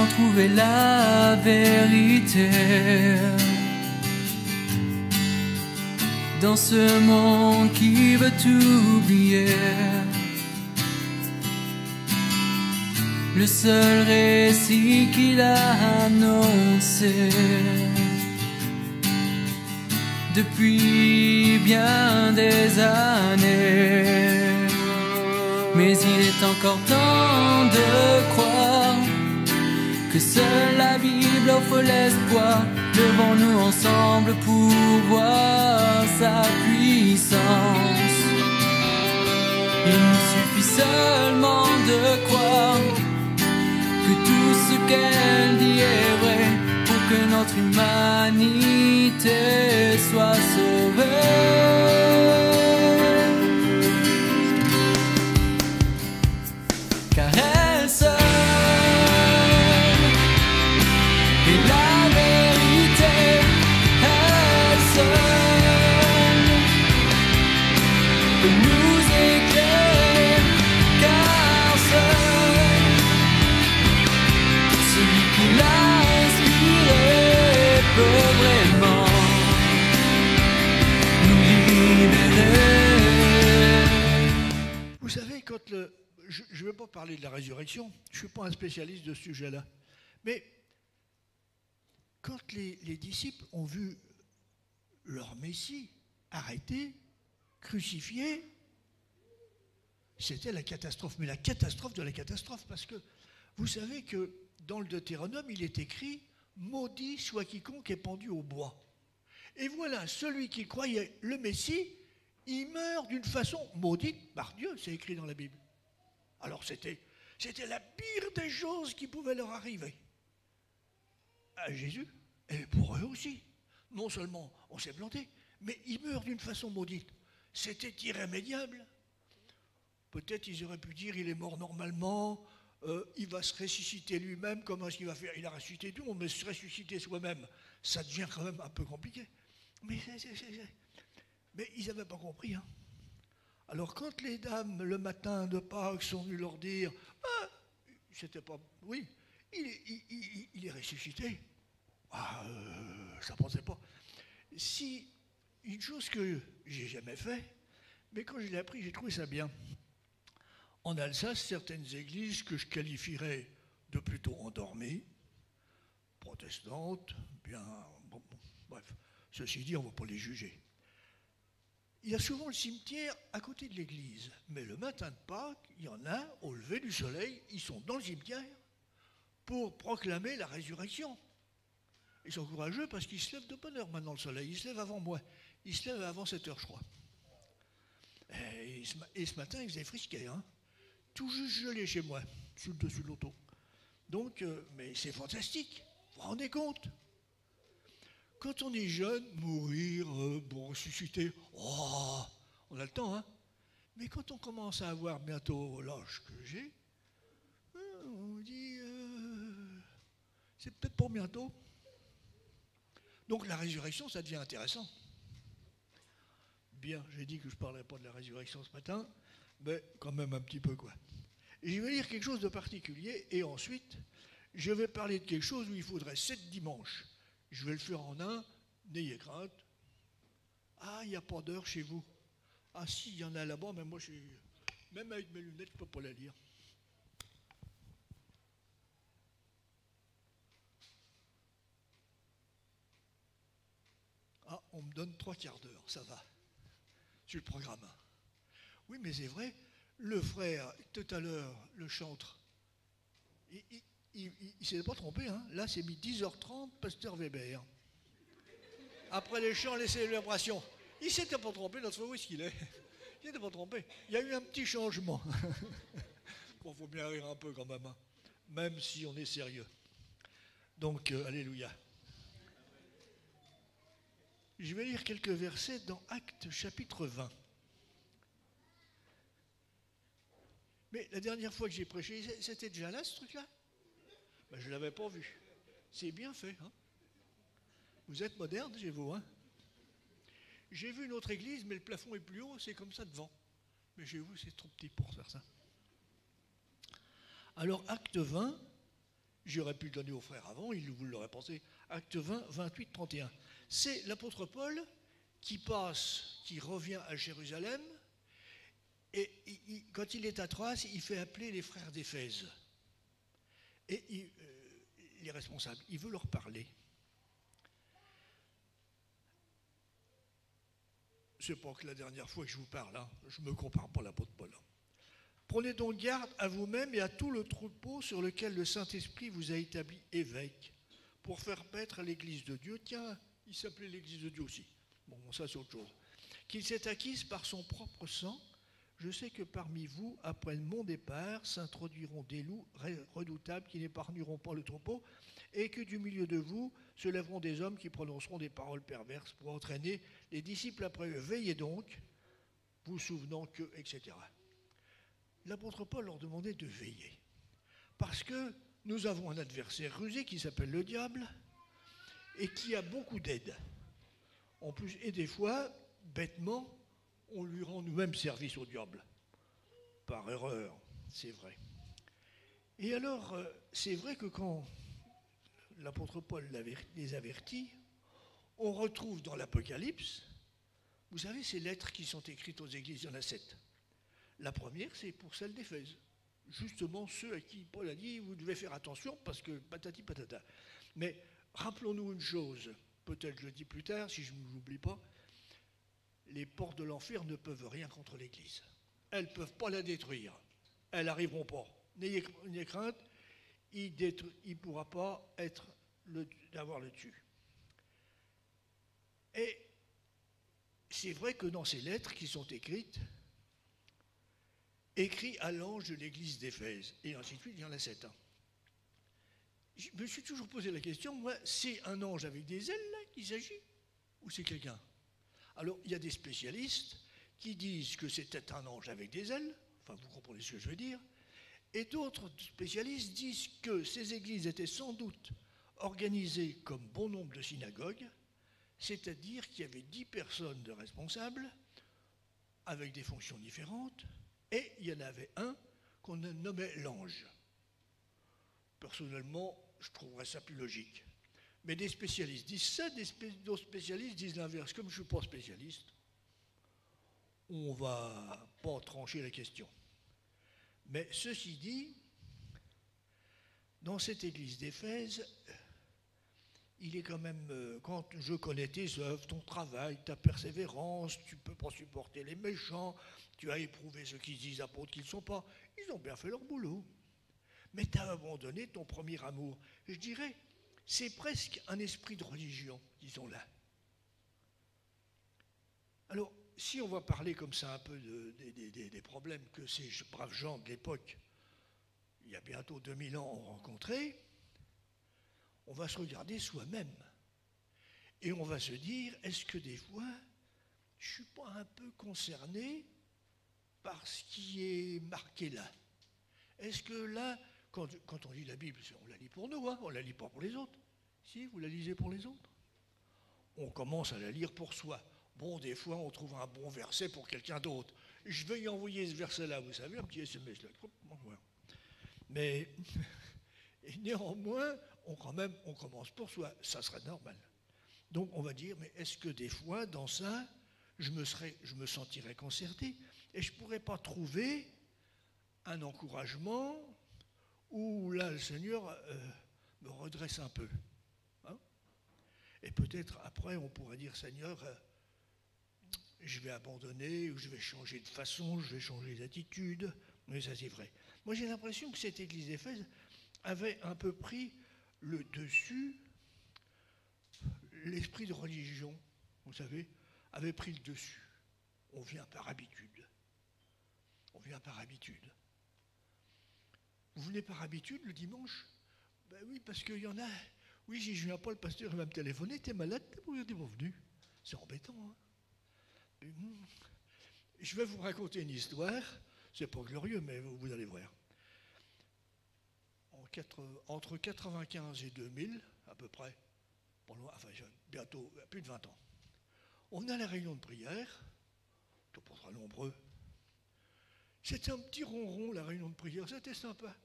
trouver la vérité dans ce monde qui veut tout oublier. Le seul récit qu'il a annoncé depuis bien des années. Mais il est encore temps de croire que seule la Bible offre l'espoir. Levons-nous ensemble pour voir sa puissance. Il nous suffit seulement de croire que tout ce qu'elle dit est vrai pour que notre humanité soit sauvée. Car elle seule est la vérité, elle seule peut nous éclairer, car seul celui qui l'a inspiré peut vraiment nous libérer. Vous savez, quand je ne vais pas parler de la résurrection, je ne suis pas un spécialiste de ce sujet-là, mais quand les disciples ont vu leur Messie arrêté, crucifié, c'était la catastrophe, mais la catastrophe de la catastrophe, parce que vous savez que dans le Deutéronome, il est écrit « Maudit soit quiconque est pendu au bois ». Et voilà, celui qui croyait le Messie, il meurt d'une façon maudite par Dieu, c'est écrit dans la Bible. Alors c'était la pire des choses qui pouvaient leur arriver. À Jésus, et pour eux aussi. Non seulement on s'est planté, mais ils meurent d'une façon maudite. C'était irrémédiable. Peut-être ils auraient pu dire il est mort normalement, il va se ressusciter lui-même, comment est-ce qu'il va faire? Il a ressuscité tout le monde, mais se ressusciter soi-même, ça devient quand même un peu compliqué. Mais ils n'avaient pas compris, hein. Alors quand les dames, le matin de Pâques, sont venues leur dire « Ah, c'était pas... Oui, il est ressuscité. » Ah, ça ne pensait pas. Si, une chose que j'ai jamais fait, mais quand je l'ai appris, j'ai trouvé ça bien. En Alsace, certaines églises que je qualifierais de plutôt endormies, protestantes, bien... Bon, bref, ceci dit, on ne va pas les juger. Il y a souvent le cimetière à côté de l'église, mais le matin de Pâques, il y en a, au lever du soleil, ils sont dans le cimetière pour proclamer la résurrection. Ils sont courageux parce qu'ils se lèvent de bonne heure maintenant le soleil, ils se lèvent avant moi, ils se lèvent avant 7 heures je crois. Et ce matin, ils faisaient frisquet, hein, tout juste gelé chez moi, sur le dessus de l'auto. Donc, mais c'est fantastique, vous vous rendez compte? Quand on est jeune, mourir, bon, ressusciter, oh, on a le temps, hein. Mais quand on commence à avoir bientôt l'âge que j'ai, on dit, c'est peut-être pour bientôt. Donc la résurrection, ça devient intéressant. Bien, j'ai dit que je ne parlerais pas de la résurrection ce matin, mais quand même un petit peu, quoi. Et je vais dire quelque chose de particulier, et ensuite, je vais parler de quelque chose où il faudrait 7 dimanches. Je vais le faire en un, n'ayez crainte. Ah, il n'y a pas d'heure chez vous. Ah si, il y en a là-bas, mais moi, même avec mes lunettes, je ne peux pas la lire. Ah, on me donne 3/4 d'heure, ça va. Sur le programme. Oui, mais c'est vrai, le frère, tout à l'heure, le chantre, il ne s'est pas trompé, hein. Là, c'est mis 10h30, Pasteur Weber. Après les chants, les célébrations. Il ne s'était pas trompé, notre fois, où est-ce qu'il est? Il ne s'était pas trompé. Il y a eu un petit changement. Bon, il faut bien rire un peu quand même, hein, même si on est sérieux. Donc, alléluia. Je vais lire quelques versets dans Actes chapitre 20. Mais la dernière fois que j'ai prêché, c'était déjà là ce truc-là? Ben, je ne l'avais pas vu. C'est bien fait, hein? Vous êtes moderne chez vous, hein? J'ai vu une autre église, mais le plafond est plus haut, c'est comme ça devant. Mais chez vous, c'est trop petit pour faire ça. Alors, acte 20, J'aurais pu le donner aux frères avant, ils vous l'auraient pensé. Acte 20, 28, 31. C'est l'apôtre Paul qui revient à Jérusalem, et quand il est à Troas, il fait appeler les frères d'Éphèse. Et les responsables, il veut leur parler. C'est pas que la dernière fois que je vous parle, hein. Je ne me compare pas à l'apôtre Paul. Prenez donc garde à vous-même et à tout le troupeau sur lequel le Saint-Esprit vous a établi évêque, pour faire paître l'église de Dieu. Tiens, il s'appelait l'église de Dieu aussi. Bon, ça c'est autre chose. Qu'il s'est acquise par son propre sang. Je sais que parmi vous, après mon départ, s'introduiront des loups redoutables qui n'épargneront pas le troupeau, et que du milieu de vous se lèveront des hommes qui prononceront des paroles perverses pour entraîner les disciples après eux. Veillez donc, vous souvenant que, etc. L'apôtre Paul leur demandait de veiller, parce que nous avons un adversaire rusé qui s'appelle le diable, et qui a beaucoup d'aide. En plus, et des fois, bêtement, on lui rend nous-mêmes service au diable. Par erreur, c'est vrai. Et alors, c'est vrai que quand l'apôtre Paul les avertit, on retrouve dans l'Apocalypse, vous savez, ces lettres qui sont écrites aux églises, il y en a 7. La première, c'est pour celle d'Éphèse. Justement, ceux à qui Paul a dit, vous devez faire attention parce que patati patata. Mais rappelons-nous une chose, peut-être je le dis plus tard, si je ne l'oublie pas, les portes de l'enfer ne peuvent rien contre l'Église. Elles ne peuvent pas la détruire. Elles n'arriveront pas. N'ayez crainte, il ne pourra pas avoir le dessus. Et c'est vrai que dans ces lettres qui sont écrites à l'ange de l'église d'Éphèse, et ainsi de suite, il y en a 7 ans. Je me suis toujours posé la question, moi, c'est un ange avec des ailes là qu'il s'agit, ou c'est quelqu'un? Alors, il y a des spécialistes qui disent que c'était un ange avec des ailes, enfin, vous comprenez ce que je veux dire, et d'autres spécialistes disent que ces églises étaient sans doute organisées comme bon nombre de synagogues, c'est-à-dire qu'il y avait 10 personnes de responsables, avec des fonctions différentes, et il y en avait un qu'on nommait l'ange. Personnellement, je trouverais ça plus logique. Mais des spécialistes disent ça, d'autres spécialistes disent l'inverse. Comme je ne suis pas spécialiste, on ne va pas trancher la question. Mais ceci dit, dans cette église d'Éphèse, il est quand même, quand je connais tes œuvres, ton travail, ta persévérance, tu ne peux pas supporter les méchants, tu as éprouvé ceux qui se disent apôtres qui ne le sont pas, ils ont bien fait leur boulot. Mais tu as abandonné ton premier amour. Je dirais, c'est presque un esprit de religion, disons là. Alors, si on va parler comme ça un peu des problèmes que ces braves gens de l'époque, il y a bientôt 2000 ans, ont rencontrés, on va se regarder soi-même. Et on va se dire, est-ce que des fois, je ne suis pas un peu concerné par ce qui est marqué là? Est-ce que là, quand on lit la Bible, on la lit pour nous, hein, on ne la lit pas pour les autres. Si, vous la lisez pour les autres. On commence à la lire pour soi. Bon, des fois, on trouve un bon verset pour quelqu'un d'autre. Je vais y envoyer ce verset-là, vous savez, un petit SMS là. Mais néanmoins, on commence pour soi. Ça serait normal. Donc, on va dire, mais est-ce que des fois, dans ça, je me sentirais concerné et je ne pourrais pas trouver un encouragement où là, le Seigneur me redresse un peu. Hein? Et peut-être après, on pourrait dire, Seigneur, je vais abandonner, ou je vais changer de façon, je vais changer d'attitude. Mais ça, c'est vrai. Moi, j'ai l'impression que cette église d'Éphèse avait un peu pris le dessus, l'esprit de religion, vous savez, avait pris le dessus. On vient par habitude. On vient par habitude. Vous venez par habitude le dimanche? Ben oui, parce qu'il y en a. Oui, je viens pas, le pasteur va me téléphoner, t'es malade, t'es pas venu. C'est embêtant, hein? Je vais vous raconter une histoire, c'est pas glorieux, mais vous allez voir. Entre 95 et 2000, à peu près, bientôt, plus de 20 ans, on a la réunion de prière, on pas très nombreux. C'était un petit ronron, la réunion de prière, c'était sympa.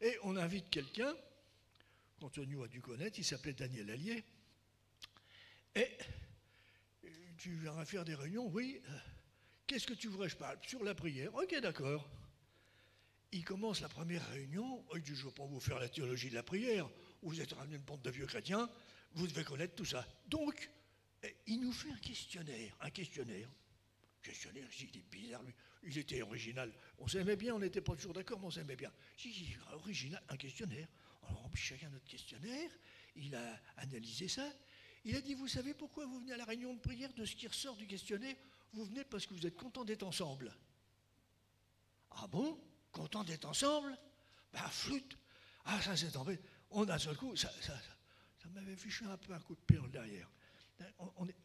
Et on invite quelqu'un, qu'Antonio a dû connaître, il s'appelait Daniel Allier, et tu viendras faire des réunions, oui, qu'est-ce que tu voudrais que je parle? Sur la prière, ok, d'accord. Il commence la première réunion, il dit, je ne veux pas vous faire la théologie de la prière, vous êtes ramené une bande de vieux chrétiens, vous devez connaître tout ça. Donc, il nous fait un questionnaire, il est bizarre, lui, il était original, on s'aimait bien, on n'était pas toujours d'accord, mais on s'aimait bien. J'ai dit, original, un questionnaire. On a rempli chacun notre questionnaire, il a analysé ça, il a dit, vous savez pourquoi vous venez à la réunion de prière, de ce qui ressort du questionnaire? Vous venez parce que vous êtes content d'être ensemble. Ah bon? Content d'être ensemble? Ben, flûte. Ah, ça s'est tombé. On a seul coup, ça m'avait fichu un peu un coup de pied dans le derrière.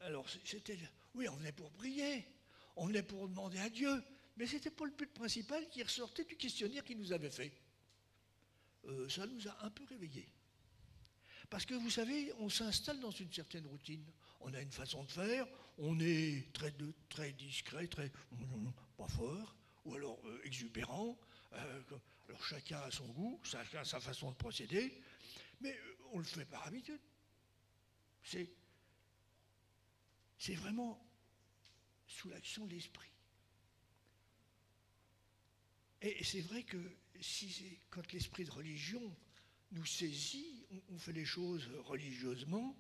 Alors, c'était, oui, on venait pour prier, on venait pour demander à Dieu, mais ce n'était pas le but principal qui ressortait du questionnaire qu'il nous avait fait. Ça nous a un peu réveillés. Parce que vous savez, on s'installe dans une certaine routine. On a une façon de faire, on est très discret, très pas fort, ou alors exubérant. Alors chacun a son goût, chacun a sa façon de procéder, mais on le fait par habitude. C'est vraiment sous l'action de l'esprit. Et c'est vrai que quand l'esprit de religion nous saisit, on fait les choses religieusement,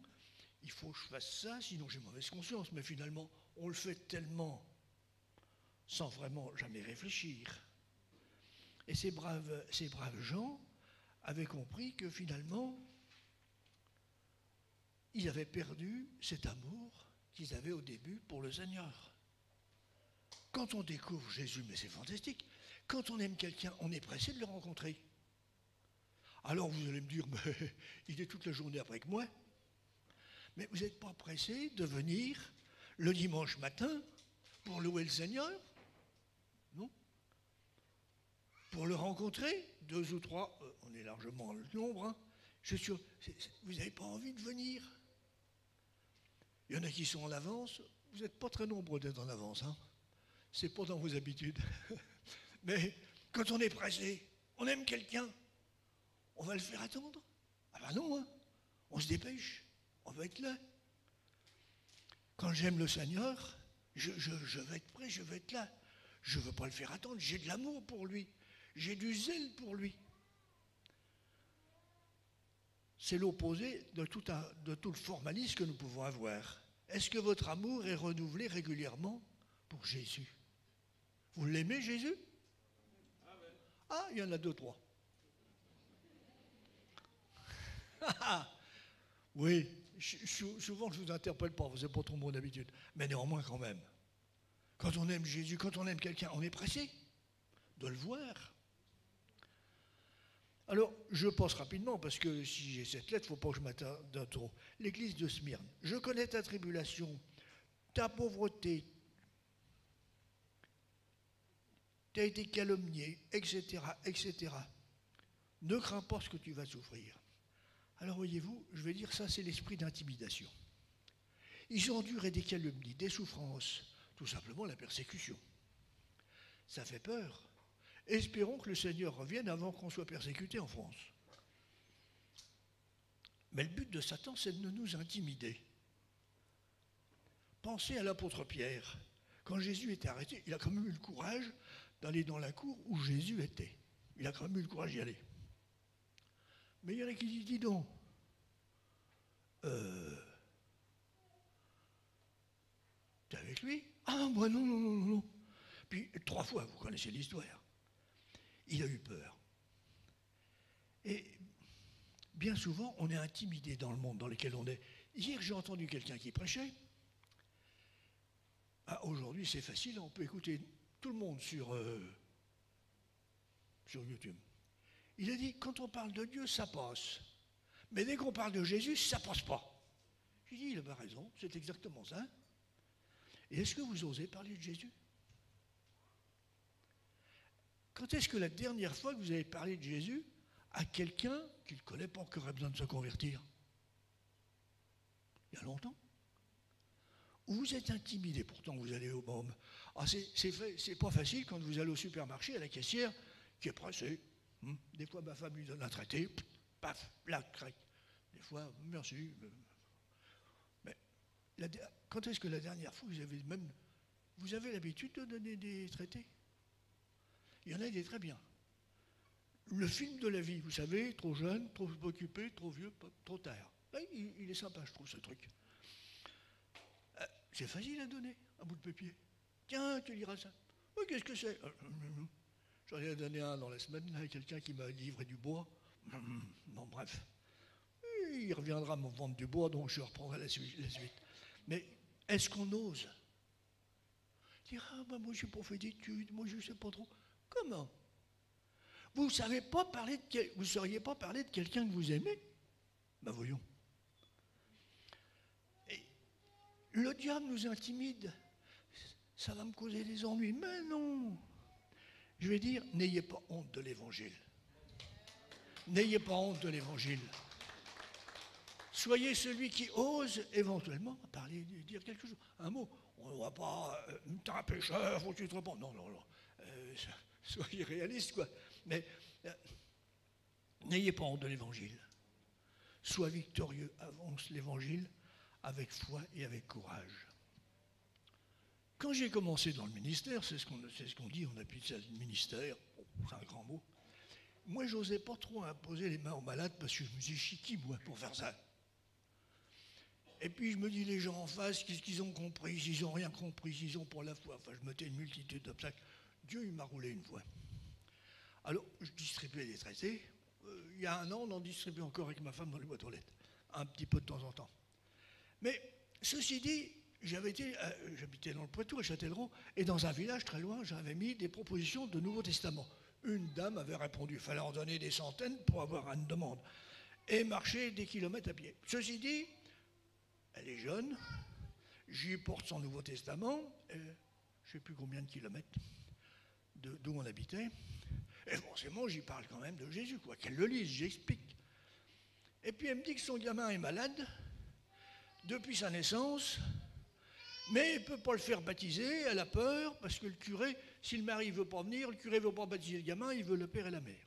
il faut que je fasse ça, sinon j'ai mauvaise conscience, mais finalement, on le fait tellement sans vraiment jamais réfléchir. Et ces braves gens avaient compris que finalement, ils avaient perdu cet amour qu'ils avaient au début pour le Seigneur. Quand on découvre Jésus, mais c'est fantastique, quand on aime quelqu'un, on est pressé de le rencontrer. Alors vous allez me dire, mais il est toute la journée avec moi. Mais vous n'êtes pas pressé de venir le dimanche matin pour louer le Seigneur? Non? Pour le rencontrer, 2 ou 3, on est largement le nombre, hein. Je suis sûr, vous n'avez pas envie de venir? Il y en a qui sont en avance, vous n'êtes pas très nombreux d'être en avance, hein. C'est pas dans vos habitudes. Mais quand on est pressé, on aime quelqu'un, on va le faire attendre? Ah ben non, hein. On se dépêche, on va être là. Quand j'aime le Seigneur, je vais être prêt, je vais être là. Je ne veux pas le faire attendre, j'ai de l'amour pour lui, j'ai du zèle pour lui. C'est l'opposé de tout le formalisme que nous pouvons avoir. Est-ce que votre amour est renouvelé régulièrement pour Jésus? Vous l'aimez, Jésus? Ah, il y en a 2, 3. Oui, souvent je ne vous interpelle pas, vous n'êtes pas trop mon habitude, mais néanmoins quand même. Quand on aime Jésus, quand on aime quelqu'un, on est pressé de le voir. Alors, je passe rapidement, parce que si j'ai cette lettre, il ne faut pas que je m'attarde trop. L'église de Smyrne. Je connais ta tribulation, ta pauvreté, tu as été calomnié, etc., etc. Ne crains pas ce que tu vas souffrir. Alors, voyez-vous, je vais dire ça, c'est l'esprit d'intimidation. Ils ont enduré des calomnies, des souffrances, tout simplement la persécution. Ça fait peur. Espérons que le Seigneur revienne avant qu'on soit persécuté en France. Mais le but de Satan, c'est de nous intimider. Pensez à l'apôtre Pierre. Quand Jésus était arrêté, il a quand même eu le courage d'aller dans la cour où Jésus était. Il a quand même eu le courage d'y aller. Mais il y en a qui disent, dis donc, t'es avec lui? Ah, moi non. Puis 3 fois, vous connaissez l'histoire. Il a eu peur. Et bien souvent, on est intimidé dans le monde dans lequel on est. Hier, j'ai entendu quelqu'un qui prêchait. Ah, aujourd'hui, c'est facile, on peut écouter tout le monde sur YouTube. Il a dit, quand on parle de Dieu, ça passe. Mais dès qu'on parle de Jésus, ça passe pas. J'ai dit, il avait raison, c'est exactement ça. Et est-ce que vous osez parler de Jésus? Quand est-ce que la dernière fois que vous avez parlé de Jésus à quelqu'un qui ne le connaît pas, qui aurait besoin de se convertir? Il y a longtemps. Ou vous êtes intimidé, pourtant vous allez au bombe. Ah, c'est pas facile quand vous allez au supermarché à la caissière qui est pressée. Des fois, ma femme lui donne un traité, paf, là, crac. Des fois, merci. Mais quand est-ce que la dernière fois, vous avez l'habitude de donner des traités? Il y en a des très bien. Le film de la vie, vous savez, trop jeune, trop occupé, trop vieux, trop tard. Là, il est sympa, je trouve, ce truc. C'est facile à donner, un bout de papier. Tiens, tu liras ça. Oh, qu'est-ce que c'est? J'en ai donné un dans la semaine à quelqu'un qui m'a livré du bois. Bon, bref. Il reviendra me vendre du bois, donc je reprendrai la suite. Mais est-ce qu'on ose dire, moi je n'ai pas fait d'études, moi je ne sais pas trop. Comment? Vous ne sauriez pas parler de quelqu'un que vous aimez? Ben voyons. Et le diable nous intimide. Ça va me causer des ennuis. Mais non. Je vais dire, n'ayez pas honte de l'évangile. N'ayez pas honte de l'évangile. Soyez celui qui ose éventuellement parler, dire quelque chose. Un mot. On ne va pas, t'es un pécheur, faut que tu te répondes. Non. Soyez réaliste, quoi. Mais n'ayez pas honte de l'évangile. Sois victorieux, avance l'évangile avec foi et avec courage. Quand j'ai commencé dans le ministère, c'est ce qu'on dit, on appuie ça le ministère, c'est un grand mot. Moi, je n'osais pas trop imposer les mains aux malades parce que je me disais, chiqui, moi, pour faire ça. Et puis je me dis, les gens en face, qu'est-ce qu'ils ont compris? S'ils n'ont rien compris, s'ils ont pour la foi. Enfin, je mettais une multitude d'obstacles. Dieu, il m'a roulé une fois. Alors, je distribuais des traités. Il y a un an, on en distribuait encore avec ma femme dans les boîtes aux lettres. Un petit peu de temps en temps. Mais, ceci dit, j'habitais dans le Poitou, à Châtellerault, et dans un village très loin, j'avais mis des propositions de Nouveau Testament. Une dame avait répondu, il fallait en donner des centaines pour avoir une demande. Et marcher des kilomètres à pied. Ceci dit, elle est jeune, j'y porte son Nouveau Testament, je ne sais plus combien de kilomètres d'où on habitait. Et forcément, j'y parle quand même de Jésus, quoi. Qu'elle le lise, j'explique. Et puis elle me dit que son gamin est malade depuis sa naissance, mais elle ne peut pas le faire baptiser, elle a peur, parce que le curé, si le mari ne veut pas venir, le curé ne veut pas baptiser le gamin, il veut le père et la mère.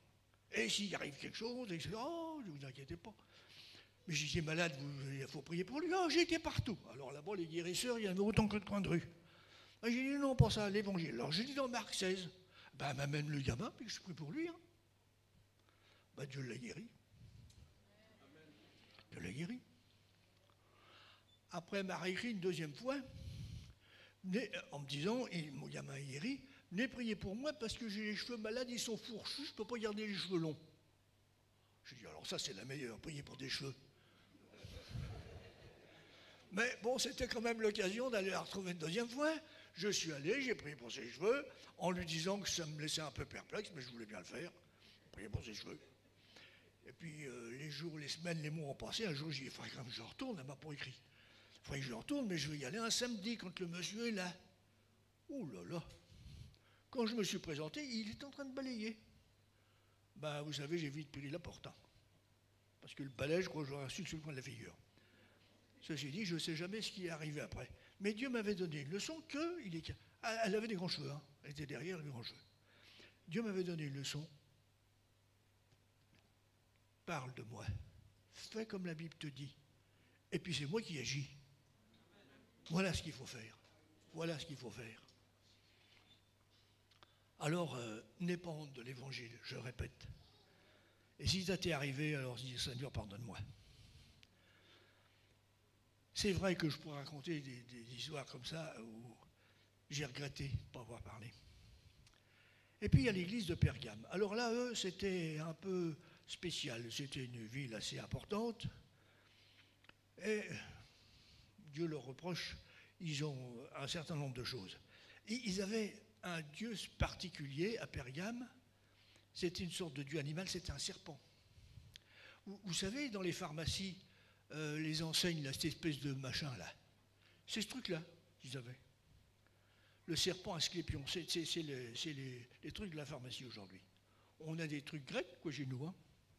Et s'il arrive quelque chose, etc., oh, ne vous inquiétez pas. Mais je disais, malade, il faut prier pour lui. Oh, j'étais partout. Alors là-bas, les guérisseurs, il y en a autant que de coin de rue. J'ai dit, non, pas ça, l'évangile. Alors j'ai dit dans Marc 16, elle m'amène le gamin, puis je prie pour lui. Dieu l'a guéri. Dieu l'a guéri. Après, elle m'a réécrit une deuxième fois, en me disant, mon gamin est guéri, venez prier pour moi parce que j'ai les cheveux malades, ils sont fourchus, je ne peux pas garder les cheveux longs. Je dis, alors ça, c'est la meilleure, prier pour des cheveux. Mais bon, c'était quand même l'occasion d'aller la retrouver une deuxième fois. Je suis allé, j'ai prié pour ses cheveux, en lui disant que ça me laissait un peu perplexe, mais je voulais bien le faire. Prier pour ses cheveux. Et puis, les jours, les semaines, les mois ont passé. Un jour, j'ai dit, il faudrait quand même que je retourne, elle ne m'a pas écrit. Il faudrait que je retourne, mais je vais y aller un samedi quand le monsieur est là. Oh là là. Quand je me suis présenté, il est en train de balayer. Vous savez, j'ai vite pris la porte. Parce que le balai, je crois que j'aurais reçu sur le coin de la figure. Ceci dit, je ne sais jamais ce qui est arrivé après. Mais Dieu m'avait donné une leçon elle avait des grands cheveux, elle était derrière les grands cheveux. Dieu m'avait donné une leçon. Parle de moi. Fais comme la Bible te dit. Et puis c'est moi qui agis. Voilà ce qu'il faut faire. Voilà ce qu'il faut faire. Alors, n'aie pas honte de l'évangile, je répète. Et si ça t'est arrivé, alors dis, Seigneur, pardonne-moi. C'est vrai que je pourrais raconter des histoires comme ça où j'ai regretté de ne pas avoir parlé. Et puis il y a l'église de Pergame. Alors là, eux, c'était un peu spécial. C'était une ville assez importante. Et Dieu leur reproche, ils ont un certain nombre de choses. Et ils avaient un dieu particulier à Pergame. C'était une sorte de dieu animal, c'était un serpent. Vous savez, dans les pharmacies, les enseignes, là, cette espèce de machin là, c'est ce truc-là qu'ils avaient. Le serpent asclépion, c'est les trucs de la pharmacie aujourd'hui. On a des trucs grecs, quoi, chez nous,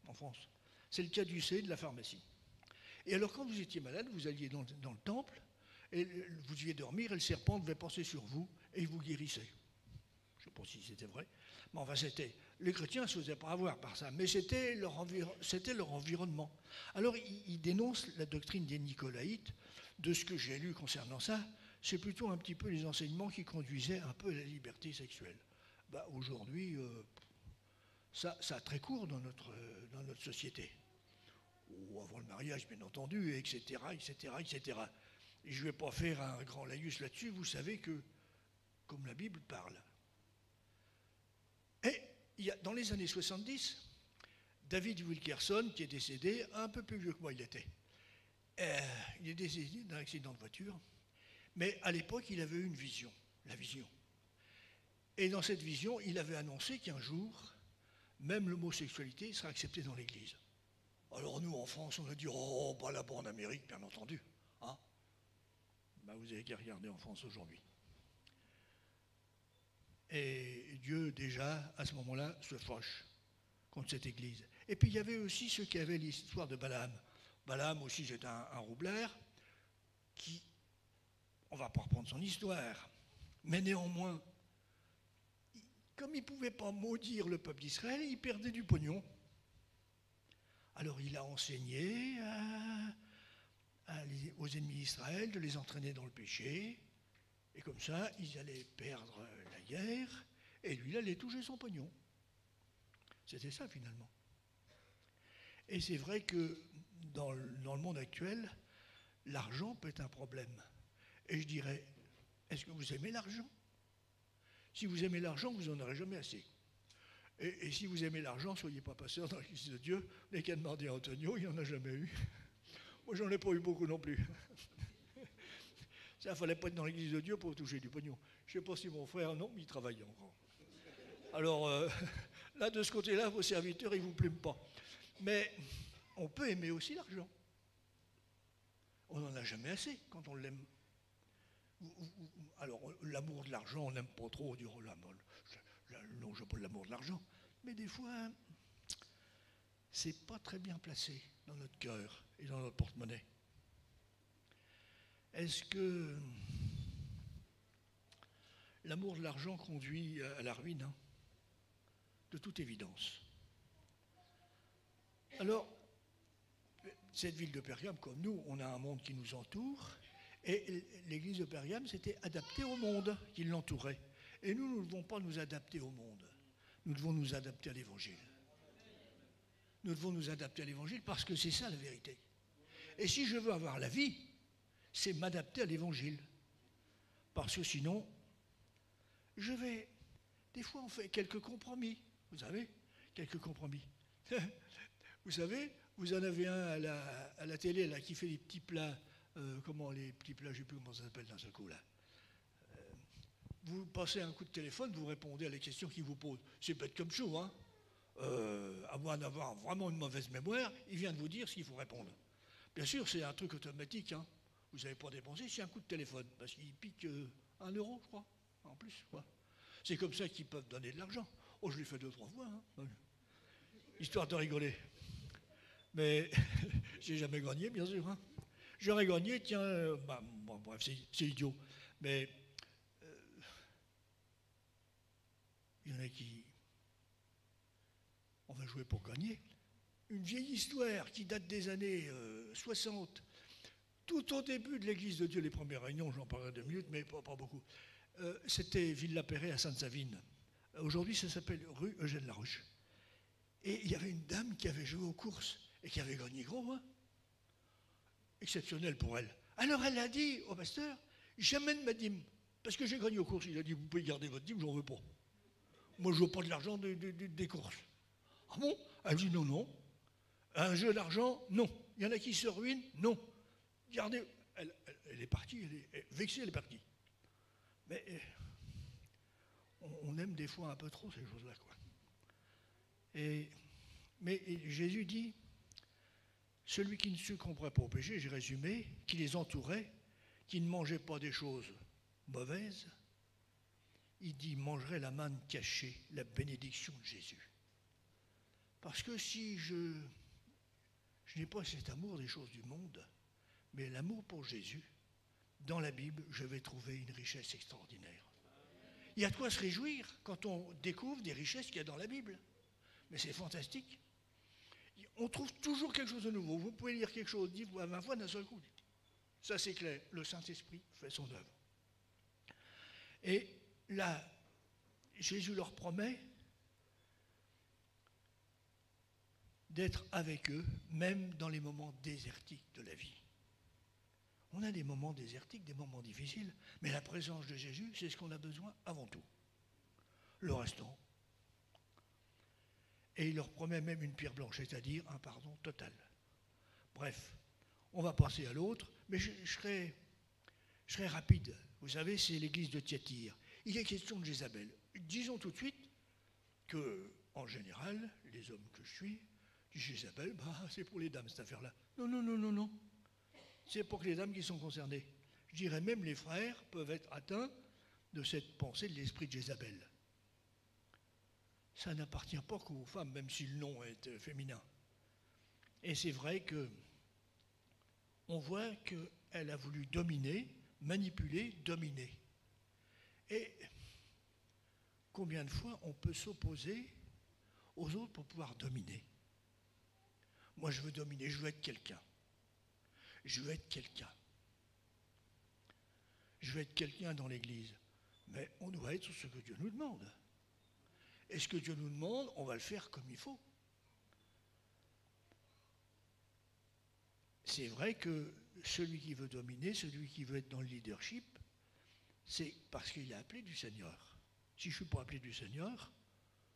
en France. C'est le caducée de la pharmacie. Et alors, quand vous étiez malade, vous alliez dans le temple, et vous deviez dormir, et le serpent devait passer sur vous, et il vous guérissait. Je ne sais pas si c'était vrai. Mais enfin, les chrétiens ne se faisaient pas avoir par ça, mais c'était leur environnement. Alors, ils dénoncent la doctrine des Nicolaïtes. De ce que j'ai lu concernant ça, c'est plutôt un petit peu les enseignements qui conduisaient un peu à la liberté sexuelle. Aujourd'hui, ça a très court dans notre société. Ou avant le mariage, bien entendu, etc., etc., etc. Et je ne vais pas faire un grand laïus là-dessus, vous savez que, comme la Bible parle. Et dans les années 70, David Wilkerson, qui est décédé, un peu plus vieux que moi il était, il est décédé d'un accident de voiture, mais à l'époque il avait eu une vision, la vision. Et dans cette vision, il avait annoncé qu'un jour, même l'homosexualité sera acceptée dans l'Église. Alors nous, en France, on a dit « Oh, pas là-bas en Amérique, bien entendu. Hein » vous n'avez qu'à regarder en France aujourd'hui. Et Dieu, déjà, à ce moment-là, se fâche contre cette Église. Et puis il y avait aussi ceux qui avaient l'histoire de Balaam. Balaam aussi, c'est un roublard qui, on ne va pas reprendre son histoire, mais néanmoins, comme il ne pouvait pas maudire le peuple d'Israël, il perdait du pognon. Alors il a enseigné aux ennemis d'Israël de les entraîner dans le péché, et comme ça, ils allaient perdre la guerre, et lui, il allait toucher son pognon. C'était ça, finalement. Et c'est vrai que dans le monde actuel, l'argent peut être un problème. Et je dirais, est-ce que vous aimez l'argent ? Si vous aimez l'argent, vous n'en aurez jamais assez. Et si vous aimez l'argent, ne soyez pas pasteur dans l'Église de Dieu. Les qu'à demander à Antonio, il n'y en a jamais eu. Moi, j'en ai pas eu beaucoup non plus. Ça, il ne fallait pas être dans l'Église de Dieu pour toucher du pognon. Je ne sais pas si mon frère, non, mais il travaille encore. Alors, là, de ce côté-là, vos serviteurs, ils ne vous plument pas. Mais on peut aimer aussi l'argent. On n'en a jamais assez quand on l'aime. Alors, l'amour de l'argent, on n'aime pas trop dire oh, non, je n'ai pas l'amour de l'argent. Mais des fois, c'est pas très bien placé dans notre cœur et dans notre porte-monnaie. Est-ce que l'amour de l'argent conduit à la ruine ? De toute évidence. Alors, cette ville de Pergame, comme nous, on a un monde qui nous entoure, et l'église de Pergame s'était adaptée au monde qui l'entourait. Et nous ne devons pas nous adapter au monde. Nous devons nous adapter à l'Évangile. Nous devons nous adapter à l'Évangile parce que c'est ça la vérité. Et si je veux avoir la vie, c'est m'adapter à l'Évangile. Parce que sinon, des fois on fait quelques compromis. Vous savez, quelques compromis. Vous savez, vous en avez un à la télé là, qui fait des petits plats, les petits plats, je ne sais plus comment ça s'appelle d'un seul coup là. Vous passez un coup de téléphone, vous répondez à les questions qu'il vous pose. C'est bête comme chou, hein. À moins d'avoir vraiment une mauvaise mémoire, il vient de vous dire ce qu'il faut répondre. Bien sûr, c'est un truc automatique, hein. Vous n'avez pas dépensé, c'est un coup de téléphone, parce qu'il pique 1 euro, je crois, en plus. Quoi. C'est comme ça qu'ils peuvent donner de l'argent. Oh, je l'ai fait 2-3 fois, hein. Histoire de rigoler. Mais j'ai jamais gagné, bien sûr. Hein. J'aurais gagné, tiens, bref, c'est idiot. Mais il y en a qui... On va jouer pour gagner. Une vieille histoire qui date des années 60. Tout au début de l'Église de Dieu, les premières réunions, j'en parlerai 2 minutes, mais pas beaucoup. C'était Villa-Perret à Sainte-Savine. Aujourd'hui, ça s'appelle rue Eugène Laroche. Et il y avait une dame qui avait joué aux courses et qui avait gagné gros. Hein. Exceptionnel pour elle. Alors elle a dit au pasteur, j'amène ma dîme. Parce que j'ai gagné aux courses. Il a dit, vous pouvez garder votre dîme, j'en veux pas. Moi, je veux pas de l'argent des courses. Ah bon? Elle dit non. Un jeu d'argent? Non. Il y en a qui se ruinent? Non. Gardez. Elle est partie, elle est vexée, elle est partie. Mais on aime des fois un peu trop ces choses-là, quoi. Mais Jésus dit, celui qui ne succomberait pas au péché, j'ai résumé, qui les entourait, qui ne mangeait pas des choses mauvaises, il dit, mangerait la manne cachée, la bénédiction de Jésus. Parce que si je n'ai pas cet amour des choses du monde, mais l'amour pour Jésus, dans la Bible, je vais trouver une richesse extraordinaire. il y a de quoi se réjouir quand on découvre des richesses qu'il y a dans la Bible. Mais c'est fantastique. On trouve toujours quelque chose de nouveau. Vous pouvez lire quelque chose 10 fois, 20 fois d'un seul coup. Ça c'est clair, le Saint-Esprit fait son œuvre. Et là, Jésus leur promet d'être avec eux, même dans les moments désertiques de la vie. On a des moments désertiques, des moments difficiles, mais la présence de Jésus, c'est ce qu'on a besoin avant tout. Le restant. Et il leur promet même une pierre blanche, c'est-à-dire un pardon total. Bref, on va passer à l'autre, mais je serai rapide. Vous savez, c'est l'église de Thyatire. Il est question de Jézabel. Disons tout de suite que, en général, les hommes que je suis, disent Jézabel, c'est pour les dames cette affaire-là. Non, non, non, non, non. C'est pour que les dames qui sont concernées. Je dirais même les frères peuvent être atteints de cette pensée de l'esprit de Jézabel. Ça n'appartient pas qu'aux femmes, même si le nom est féminin. Et c'est vrai que on voit qu'elle a voulu dominer, manipuler, dominer. Et combien de fois on peut s'opposer aux autres pour pouvoir dominer? Moi, je veux dominer, je veux être quelqu'un. Je veux être quelqu'un. Je veux être quelqu'un dans l'Église. Mais on doit être ce que Dieu nous demande. Et ce que Dieu nous demande, on va le faire comme il faut. C'est vrai que celui qui veut dominer, celui qui veut être dans le leadership, c'est parce qu'il est appelé du Seigneur. Si je ne suis pas appelé du Seigneur,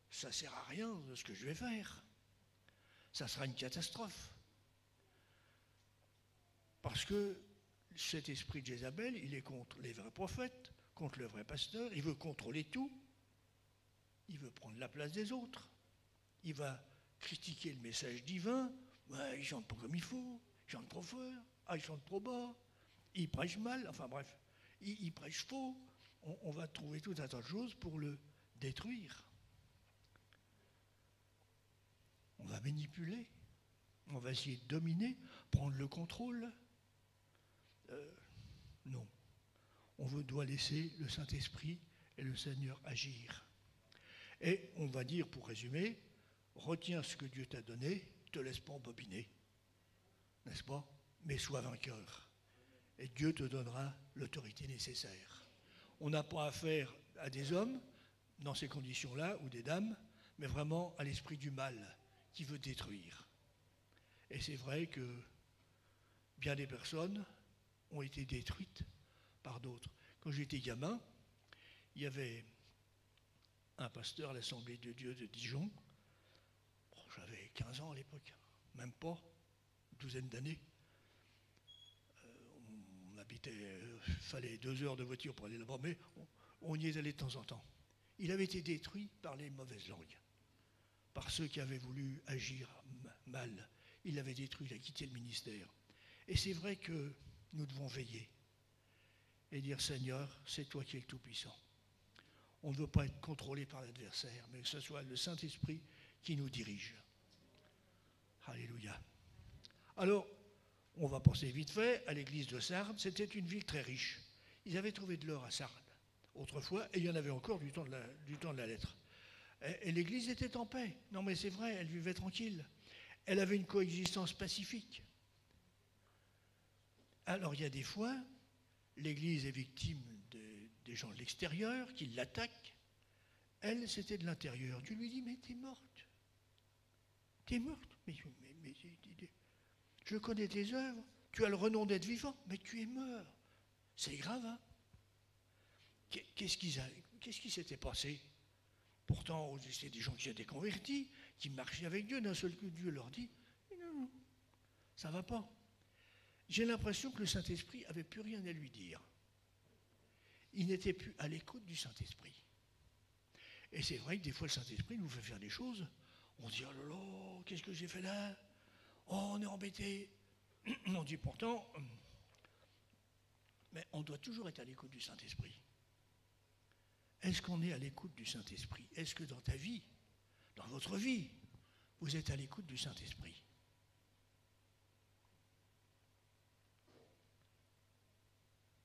ça ne sert à rien de ce que je vais faire. Ça sera une catastrophe. Parce que cet esprit de Jézabel, il est contre les vrais prophètes, contre le vrai pasteur, il veut contrôler tout, il veut prendre la place des autres, il va critiquer le message divin, il chante pas comme il faut, il chante trop fort, il chante trop bas, il prêche mal, enfin bref, il prêche faux, on va trouver tout un tas de choses pour le détruire. On va manipuler, on va essayer de dominer, prendre le contrôle. Non. On doit laisser le Saint-Esprit et le Seigneur agir. Et on va dire, pour résumer, retiens ce que Dieu t'a donné, ne te laisse pas embobiner. N'est-ce pas? Mais sois vainqueur. Et Dieu te donnera l'autorité nécessaire. On n'a pas affaire à des hommes, dans ces conditions-là, ou des dames, mais vraiment à l'esprit du mal qui veut détruire. Et c'est vrai que bien des personnes ont été détruites par d'autres. Quand j'étais gamin, il y avait un pasteur à l'Assemblée de Dieu de Dijon. J'avais 15 ans à l'époque, même pas, une douzaine d'années. On habitait, il fallait 2 heures de voiture pour aller là-bas, mais on y est allé de temps en temps. Il avait été détruit par les mauvaises langues, par ceux qui avaient voulu agir mal. Il l'avait détruit, il a quitté le ministère. Et c'est vrai que nous devons veiller et dire, Seigneur, c'est toi qui es le Tout-Puissant. On ne veut pas être contrôlé par l'adversaire, mais que ce soit le Saint-Esprit qui nous dirige. Alléluia. Alors, on va penser vite fait à l'église de Sardes. C'était une ville très riche. Ils avaient trouvé de l'or à Sardes autrefois, et il y en avait encore du temps de la lettre. Et l'église était en paix. Non mais c'est vrai, elle vivait tranquille. Elle avait une coexistence pacifique. Alors il y a des fois, l'église est victime des gens de l'extérieur qui l'attaquent. Elle, c'était de l'intérieur. Dieu lui dit, mais t'es morte. T'es morte. Mais je connais tes œuvres. Tu as le renom d'être vivant, mais tu es mort. C'est grave, hein? Qu'est-ce qui s'était passé? Pourtant, c'est des gens qui étaient convertis, qui marchaient avec Dieu. D'un seul coup, Dieu leur dit, non, ça ne va pas. J'ai l'impression que le Saint-Esprit n'avait plus rien à lui dire. Il n'était plus à l'écoute du Saint-Esprit. Et c'est vrai que des fois, le Saint-Esprit nous fait faire des choses. On se dit, oh là là, qu'est-ce que j'ai fait là? Oh, on est embêté. On dit pourtant, mais on doit toujours être à l'écoute du Saint-Esprit. Est-ce qu'on est à l'écoute du Saint-Esprit? Est-ce que dans ta vie, dans votre vie, vous êtes à l'écoute du Saint-Esprit?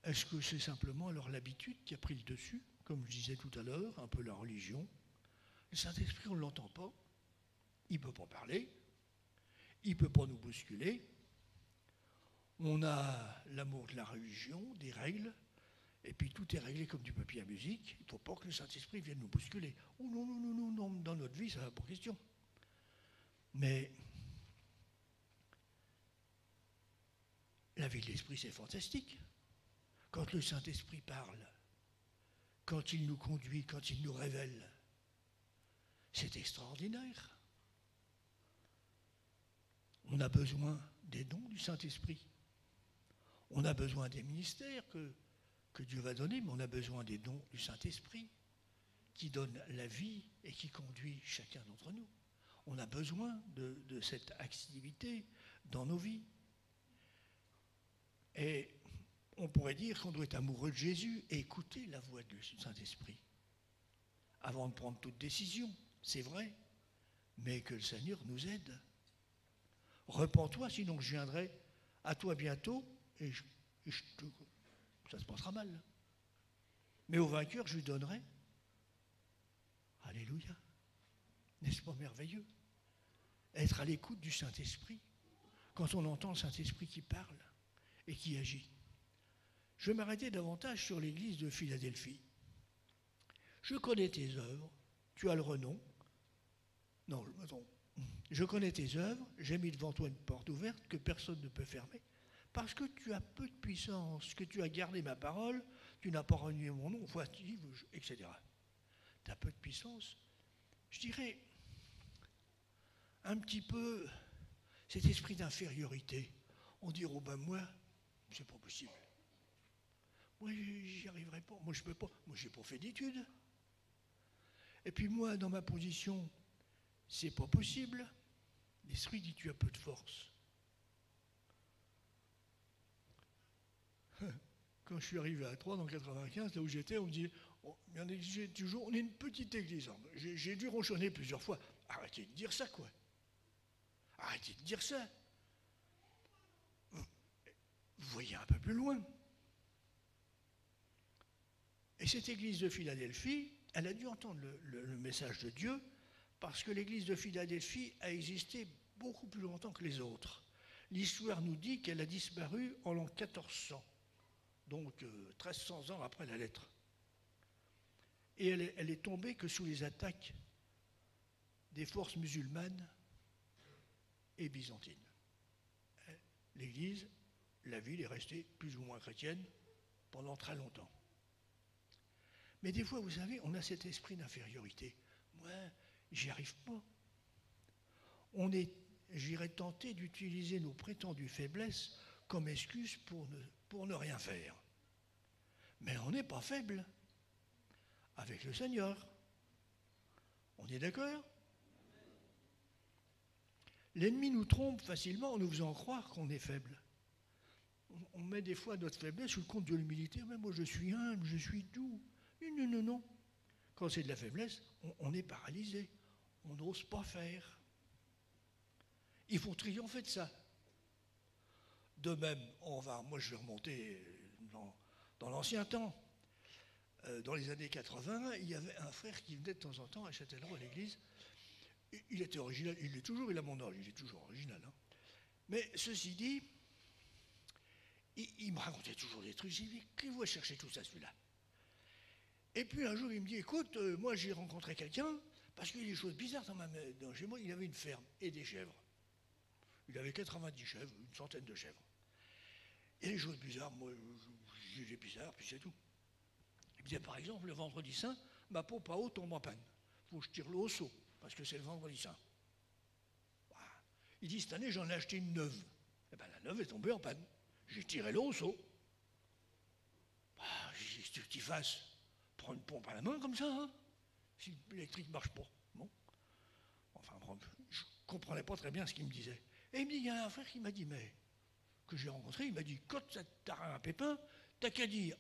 Est-ce que c'est simplement alors l'habitude qui a pris le dessus, comme je disais tout à l'heure, un peu la religion. Le Saint-Esprit, on ne l'entend pas, il ne peut pas parler, il ne peut pas nous bousculer. On a l'amour de la religion, des règles, et puis tout est réglé comme du papier à musique. Il ne faut pas que le Saint-Esprit vienne nous bousculer. Oh non, non, non, non, non, dans notre vie, ça n'a pas question. Mais la vie de l'Esprit, c'est fantastique. Quand le Saint-Esprit parle, quand il nous conduit, quand il nous révèle, c'est extraordinaire. On a besoin des dons du Saint-Esprit. On a besoin des ministères que Dieu va donner, mais on a besoin des dons du Saint-Esprit qui donne la vie et qui conduit chacun d'entre nous. On a besoin de cette activité dans nos vies. Et on pourrait dire qu'on doit être amoureux de Jésus et écouter la voix du Saint-Esprit avant de prendre toute décision, c'est vrai, mais que le Seigneur nous aide. Repens-toi, sinon je viendrai à toi bientôt et ça se passera mal. Mais au vainqueur, je lui donnerai. Alléluia. N'est-ce pas merveilleux? Être à l'écoute du Saint-Esprit, quand on entend le Saint-Esprit qui parle et qui agit. Je vais m'arrêter davantage sur l'église de Philadelphie. Je connais tes œuvres, tu as le renom. Non, attends. Je connais tes œuvres, j'ai mis devant toi une porte ouverte que personne ne peut fermer, parce que tu as peu de puissance, que tu as gardé ma parole, tu n'as pas renié mon nom, etc. Tu as peu de puissance. Je dirais un petit peu cet esprit d'infériorité. On dirait, oh ben moi, c'est pas possible. Moi, j'y arriverai pas. Moi, je peux pas. Moi, j'ai pas fait d'études. Et puis moi, dans ma position, c'est pas possible. L'esprit dit, tu as peu de force. Quand je suis arrivé à Troyes, en 95, là où j'étais, on me dit, on est une petite église. J'ai dû ronchonner plusieurs fois. Arrêtez de dire ça, quoi. Arrêtez de dire ça. Vous voyez un peu plus loin. Et cette église de Philadelphie, elle a dû entendre le message de Dieu, parce que l'église de Philadelphie a existé beaucoup plus longtemps que les autres. L'histoire nous dit qu'elle a disparu en l'an 1400, donc 1300 ans après la lettre. Et elle est tombée que sous les attaques des forces musulmanes et byzantines. L'église, la ville est restée plus ou moins chrétienne pendant très longtemps. Mais des fois, vous savez, on a cet esprit d'infériorité. Moi, j'y arrive pas. J'irais tenter d'utiliser nos prétendues faiblesses comme excuse pour ne rien faire. Mais on n'est pas faible avec le Seigneur. On est d'accord? L'ennemi nous trompe facilement en nous faisant croire qu'on est faible. On met des fois notre faiblesse sous le compte de l'humilité. Mais moi, je suis humble, je suis doux. Non, non, non. Quand c'est de la faiblesse, on est paralysé. On n'ose pas faire. Il faut triompher de ça. De même, moi je vais remonter dans l'ancien temps. Dans les années 80, il y avait un frère qui venait de temps en temps à Châtellerault à l'église. Il était original, il a mon âge, il est toujours original. Hein. Mais ceci dit, il me racontait toujours des trucs. J'ai dit, qui va chercher tout ça, celui-là? Et puis un jour, il me dit, écoute, moi j'ai rencontré quelqu'un, parce qu'il y a des choses bizarres chez moi, il avait une ferme et des chèvres. Il avait 90 chèvres, une centaine de chèvres. Et les choses bizarres, moi, j'ai des bizarres, puis c'est tout. Il me disait, par exemple, le vendredi saint, ma pompe à eau tombe en panne. Il faut que je tire l'eau au seau, parce que c'est le vendredi saint. Voilà. Il dit, cette année, j'en ai acheté une neuve. Eh bien, la neuve est tombée en panne. J'ai tiré l'eau au seau. J'ai dit, tu fasses, prends une pompe à la main comme ça, hein, si l'électrique ne marche pas. Bon. Enfin, je ne comprenais pas très bien ce qu'il me disait. Et il me dit, il y a un frère qui m'a dit, mais que j'ai rencontré, il m'a dit, quand tu as un pépin, tu n'as qu'à dire,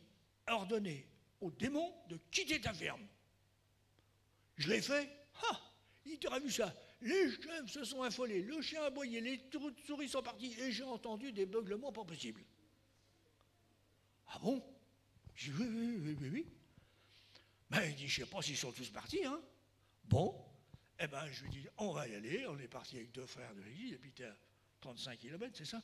ordonner au démon de quitter ta ferme. Je l'ai fait, il t'aurait vu ça. Les chèvres se sont affolés, le chien a aboyé, les souris sont partis, et j'ai entendu des beuglements pas possibles. Ah bon? J'ai dit, oui. Ben, il dit, je ne sais pas s'ils sont tous partis, hein. Bon, eh ben, je lui dis, on va y aller. On est parti avec 2 frères de l'église, et puis t'es à 35 km, c'est ça.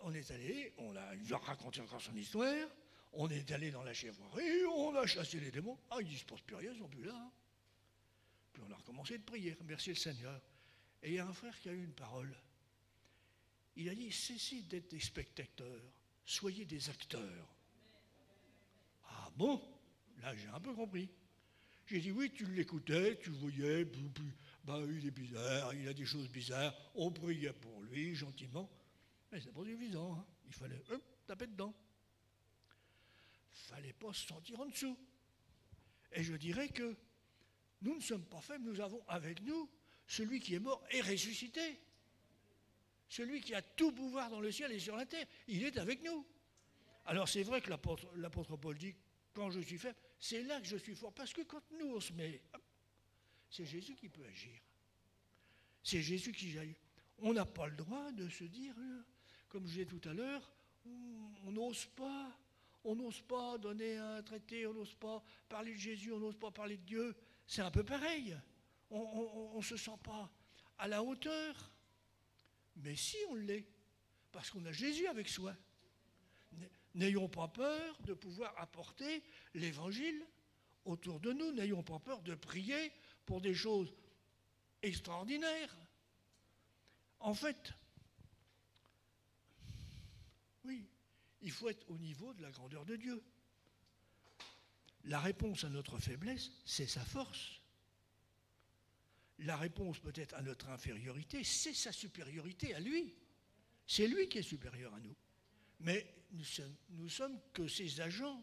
On est allé, il a raconté encore son histoire. On est allé dans la chèvrerie, on a chassé les démons. Ah, ils ne se passent plus rien, ils sont plus là. Hein. Puis on a recommencé de prier, remercier le Seigneur. Et il y a un frère qui a eu une parole. Il a dit, cessez d'être des spectateurs, soyez des acteurs. Ah bon? Là, j'ai un peu compris. J'ai dit, oui, tu l'écoutais, tu le voyais, bah, il est bizarre, il a des choses bizarres, on priait pour lui, gentiment. Mais c'est pas suffisant, hein. Il fallait taper dedans. Il ne fallait pas se sentir en dessous. Et je dirais que nous ne sommes pas faibles, nous avons avec nous celui qui est mort et ressuscité. Celui qui a tout pouvoir dans le ciel et sur la terre, il est avec nous. Alors c'est vrai que l'apôtre Paul dit, quand je suis faible, c'est là que je suis fort. Parce que quand nous on se met, c'est Jésus qui peut agir. C'est Jésus qui agit. On n'a pas le droit de se dire, comme je disais tout à l'heure, on n'ose pas donner un traité, on n'ose pas parler de Jésus, on n'ose pas parler de Dieu. C'est un peu pareil. On ne se sent pas à la hauteur. Mais si on l'est, parce qu'on a Jésus avec soi. N'ayons pas peur de pouvoir apporter l'évangile autour de nous. N'ayons pas peur de prier pour des choses extraordinaires. En fait, oui, il faut être au niveau de la grandeur de Dieu. La réponse à notre faiblesse, c'est sa force. La réponse peut-être à notre infériorité, c'est sa supériorité à lui. C'est lui qui est supérieur à nous. Mais nous sommes que ses agents.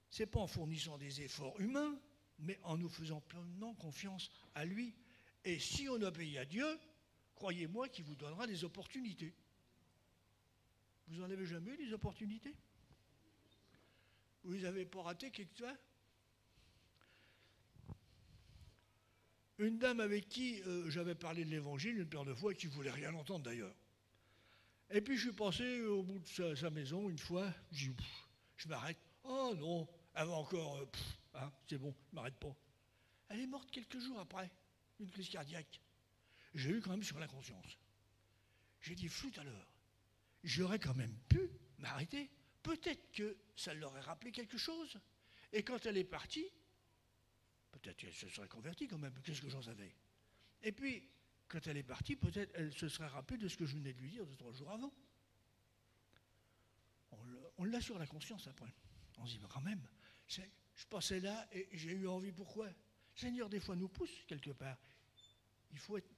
Ce n'est pas en fournissant des efforts humains, mais en nous faisant pleinement confiance à lui. Et si on obéit à Dieu, croyez-moi qu'il vous donnera des opportunités. Vous n'en avez jamais eu des opportunités? Vous n'avez pas raté quelque chose? Une dame avec qui j'avais parlé de l'évangile une paire de fois et qui ne voulait rien entendre d'ailleurs. Et puis je suis passé au bout de sa maison une fois, je m'arrête. Oh non, elle va encore, c'est bon, je ne m'arrête pas. Elle est morte quelques jours après, une crise cardiaque. J'ai eu quand même sur la conscience. J'ai dit, flûte à l'heure. J'aurais quand même pu m'arrêter. Peut-être que ça leur aurait rappelé quelque chose. Et quand elle est partie, peut-être qu'elle se serait convertie quand même, qu'est-ce que j'en savais. Et puis, quand elle est partie, peut-être elle se serait rappelée de ce que je venais de lui dire 2-3 jours avant. On l'a sur la conscience après. On se dit, mais quand même, je passais là et j'ai eu envie, pourquoi? Le Seigneur, des fois, nous pousse quelque part. Il faut être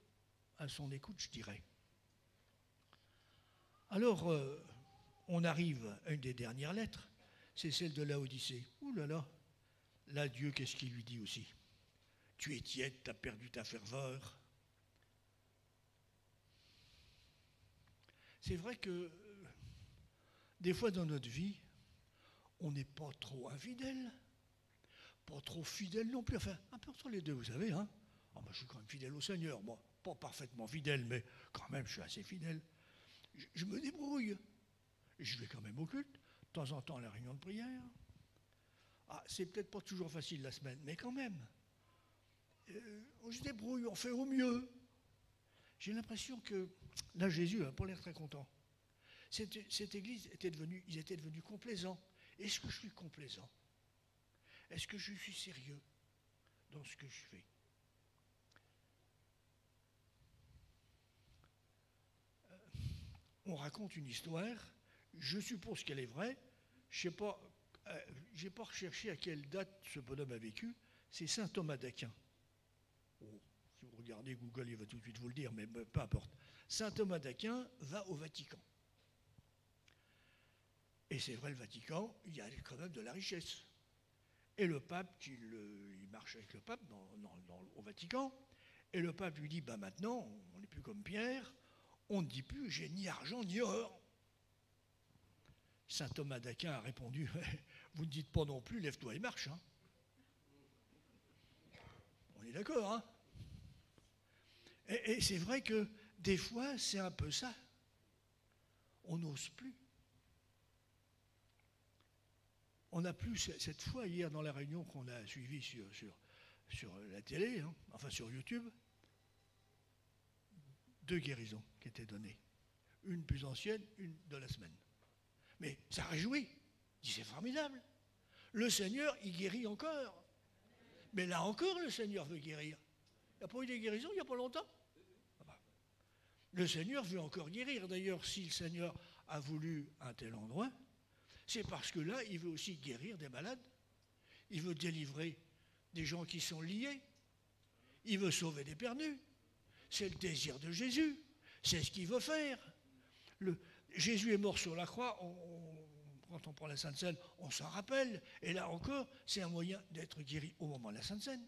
à son écoute, je dirais. Alors, on arrive à une des dernières lettres, c'est celle de Laodicée. Ouh là là, là, Dieu, qu'est-ce qu'il lui dit aussi? Tu es tiède, tu as perdu ta ferveur. C'est vrai que des fois dans notre vie, on n'est pas trop infidèle, pas trop fidèle non plus, enfin, un peu entre les deux, vous savez. Hein. Moi, je suis quand même fidèle au Seigneur, moi, pas parfaitement fidèle, mais quand même, je suis assez fidèle. Je me débrouille. Je vais quand même au culte, de temps en temps à la réunion de prière. C'est peut-être pas toujours facile la semaine, mais quand même. On se débrouille, on fait au mieux. J'ai l'impression que, là, Jésus n'a pas l'air très content. Cette église ils étaient devenus complaisants. Est-ce que je suis complaisant? Est-ce que je suis sérieux dans ce que je fais? On raconte une histoire, je suppose qu'elle est vraie, je n'ai pas recherché à quelle date ce bonhomme a vécu, c'est saint Thomas d'Aquin. Si vous regardez Google, il va tout de suite vous le dire, mais peu importe. Saint Thomas d'Aquin va au Vatican. Et c'est vrai, le Vatican, il y a quand même de la richesse. Et le pape, il marche avec le pape au Vatican, et le pape lui dit, maintenant, on n'est plus comme Pierre, on ne dit plus, j'ai ni argent ni or. Saint Thomas d'Aquin a répondu, vous ne dites pas non plus, lève-toi et marche. Hein. On est d'accord, hein? Et c'est vrai que des fois, c'est un peu ça. On n'ose plus. on a plus cette fois, hier dans la réunion qu'on a suivie sur la télé, hein, enfin sur YouTube, 2 guérisons qui étaient données. Une plus ancienne, une de la semaine. Mais ça réjouit. C'est formidable. Le Seigneur, il guérit encore. Mais là encore, le Seigneur veut guérir. Il n'y a pas eu des guérisons il n'y a pas longtemps. Ah bah. Le Seigneur veut encore guérir. D'ailleurs, si le Seigneur a voulu un tel endroit, c'est parce que là, il veut aussi guérir des malades. Il veut délivrer des gens qui sont liés. Il veut sauver des perdus. C'est le désir de Jésus. C'est ce qu'il veut faire. Jésus est mort sur la croix. Quand on prend la Sainte Seine, on s'en rappelle. Et là encore, c'est un moyen d'être guéri au moment de la Sainte Seine.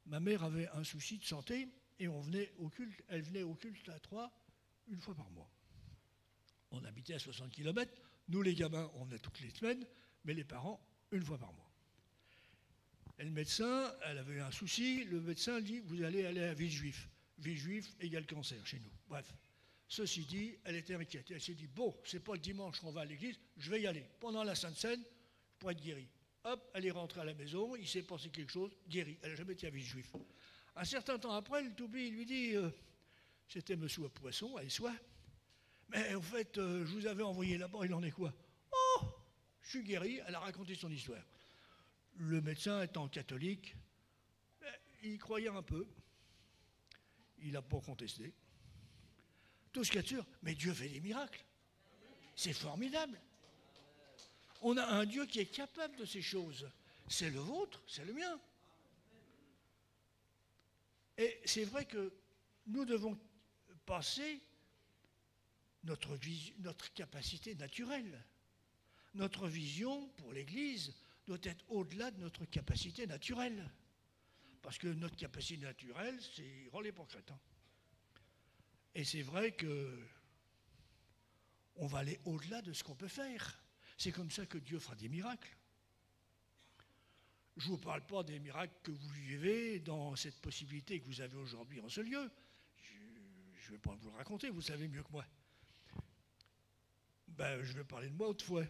Ma mère avait un souci de santé et elle venait au culte à Troyes une fois par mois. On habitait à 60 km. Nous, les gamins, on venait toutes les semaines, mais les parents, une fois par mois. Et le médecin, elle avait un souci. Le médecin dit, vous allez aller à Villejuif. Villejuif égale cancer chez nous. Bref. Ceci dit, elle était inquiète. Elle s'est dit, bon, c'est pas le dimanche qu'on va à l'église, je vais y aller. Pendant la Sainte Seine, pour être guérie. Hop, elle est rentrée à la maison, il s'est passé quelque chose, guérie. Elle n'a jamais été à Villejuif. Un certain temps après, le toubib lui dit, c'était monsieur à Poisson, à Essois, mais en fait, je vous avais envoyé là-bas, il en est quoi? Oh, je suis guérie, elle a raconté son histoire. Le médecin étant catholique, il croyait un peu. Il n'a pas contesté. Tout ce qu'il y a de sûr, mais Dieu fait des miracles. C'est formidable. On a un Dieu qui est capable de ces choses. C'est le vôtre, c'est le mien. Et c'est vrai que nous devons passer notre capacité naturelle. Notre vision pour l'Église doit être au-delà de notre capacité naturelle. Parce que notre capacité naturelle, c'est relais pour crétin. Et c'est vrai que on va aller au-delà de ce qu'on peut faire. C'est comme ça que Dieu fera des miracles. Je ne vous parle pas des miracles que vous vivez dans cette possibilité que vous avez aujourd'hui en ce lieu. Je ne vais pas vous le raconter, vous le savez mieux que moi. Je vais parler de moi autrefois.